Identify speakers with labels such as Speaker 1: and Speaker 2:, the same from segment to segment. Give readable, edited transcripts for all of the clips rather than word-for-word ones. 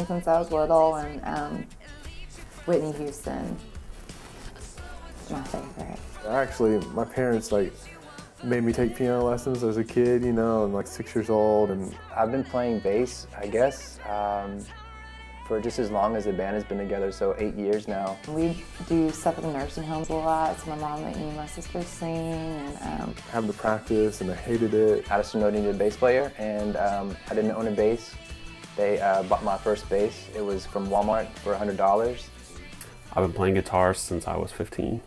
Speaker 1: me since I was little, and Whitney Houston is my favorite.
Speaker 2: Actually, my parents made me take piano lessons as a kid, you know, and 6 years old. And
Speaker 3: I've been playing bass, I guess, for just as long as the band has been together, so 8 years now.
Speaker 1: We do stuff at the nursing homes a lot, so my mom let me and my sister sing. And
Speaker 2: having to practice, and I hated it.
Speaker 3: Addison needed a bass player, and I didn't own a bass. They bought my first bass. It was from Walmart for $100.
Speaker 4: I've been playing guitar since I was 15,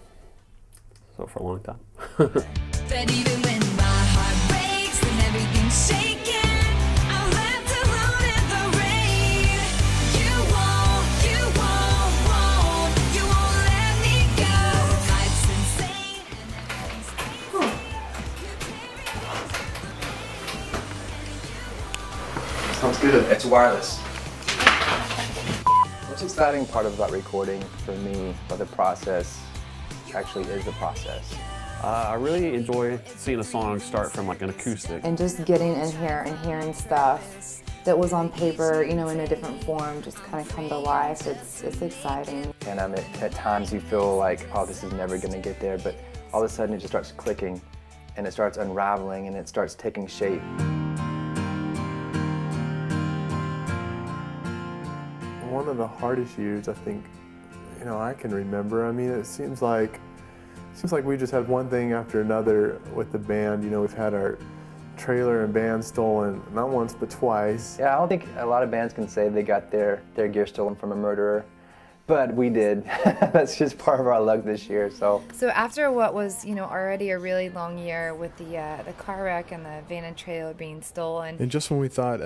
Speaker 4: so for a long time.
Speaker 5: But even when my heart breaks and everything's shaking, I'm left alone in the rain. You won't let me go. Life's insane and
Speaker 3: Sounds good. It's wireless. What's exciting part about recording for me, or the process, actually is the process.
Speaker 4: I really enjoy seeing a song start from an acoustic.
Speaker 1: and just getting in here and hearing stuff that was on paper, you know, in a different form, just kind of come to life. It's exciting.
Speaker 3: And at times you feel like, oh, this is never going to get there, but all of a sudden it just starts clicking, and it starts unraveling, and it starts taking shape.
Speaker 2: One of the hardest years I think, you know, I can remember. I mean, it seems like we just had one thing after another with the band. You know, we've had our trailer and band stolen, not once but twice.
Speaker 3: Yeah, I don't think a lot of bands can say they got their gear stolen from a murderer, but we did. That's just part of our luck this year. So
Speaker 6: after what was, you know, already a really long year with the car wreck and the van and trailer being stolen.
Speaker 7: And just when we thought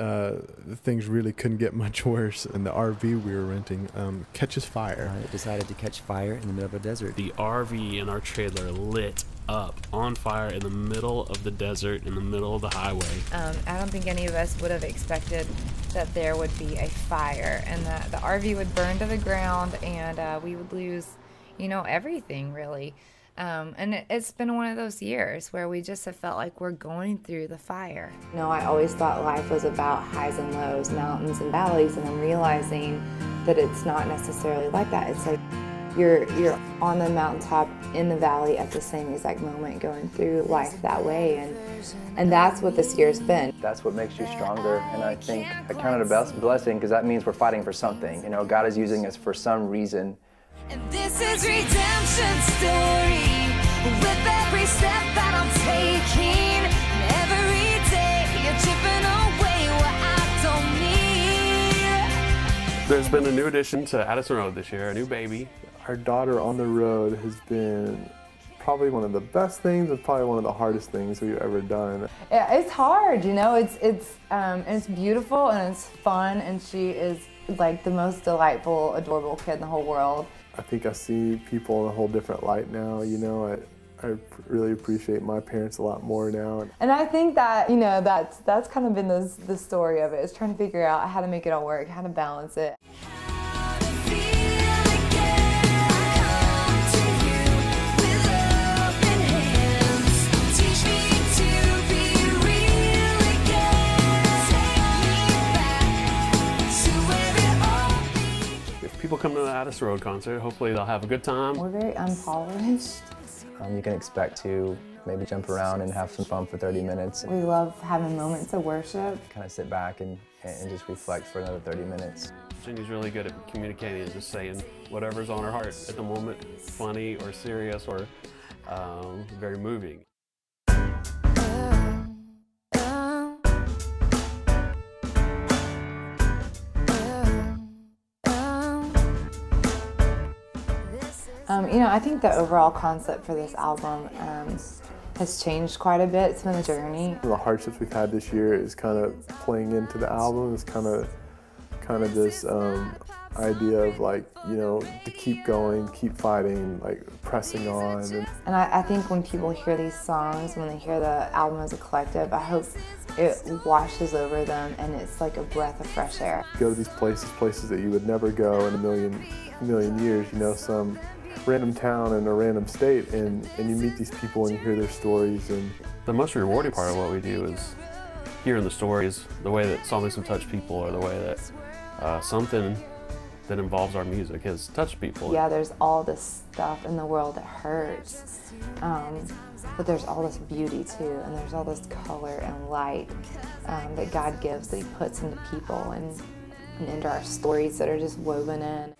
Speaker 7: things really couldn't get much worse, and the RV we were renting catches fire.
Speaker 8: It decided to catch fire in the middle of a desert.
Speaker 4: The RV and our trailer lit up on fire in the middle of the desert, in the middle of the highway.
Speaker 6: I don't think any of us would have expected that there would be a fire and that the RV would burn to the ground, and we would lose, you know, everything really. And it's been one of those years where we just have felt like we're going through the fire.
Speaker 1: You know, I always thought life was about highs and lows, mountains and valleys, and I'm realizing that it's not necessarily like that. It's like you're on the mountaintop in the valley at the same exact moment, going through life that way, and that's what this year's been.
Speaker 3: that's what makes you stronger, and I think I count it a blessing because that means we're fighting for something. You know, God is using us for some reason.
Speaker 5: And this is redemption story. With every step that I'm taking, and every day you're chipping away what I don't need.
Speaker 4: There's been a new addition to Addison Road this year, a new baby.
Speaker 2: Our daughter on the road has been probably one of the best things and probably one of the hardest things we've ever done.
Speaker 1: Yeah, it's hard, you know. It's beautiful and it's fun, and she is like the most delightful, adorable kid in the whole world.
Speaker 2: I think I see people in a whole different light now, you know. I really appreciate my parents a lot more now.
Speaker 1: And I think that, you know, that's kind of been the story of it, is trying to figure out how to make it all work, how to balance it.
Speaker 4: People come to the Addison Road concert, hopefully they'll have a good time.
Speaker 1: We're very unpolished.
Speaker 3: You can expect to maybe jump around and have some fun for 30 minutes.
Speaker 1: We love having moments of worship.
Speaker 3: Kind of sit back and just reflect for another 30 minutes.
Speaker 4: Cindy's really good at communicating and just saying whatever's on her heart at the moment, funny or serious or very moving.
Speaker 1: You know, I think the overall concept for this album has changed quite a bit. It's been a journey.
Speaker 2: The hardships we've had this year is kind of playing into the album. It's kind of this idea of, like, you know, to keep going, keep fighting, like pressing on.
Speaker 1: And I think when people hear these songs, when they hear the album as a collective, I hope it washes over them and it's like a breath of fresh air.
Speaker 2: Go to these places that you would never go in a million years, you know, some random town in a random state, and you meet these people and you hear their stories. And
Speaker 4: the most rewarding part of what we do is hearing the stories, the way that songs have touched people, or the way that something that involves our music has touched people.
Speaker 1: Yeah, there's all this stuff in the world that hurts, but there's all this beauty too, and there's all this color and light that God gives, that He puts into people and into our stories that are just woven in.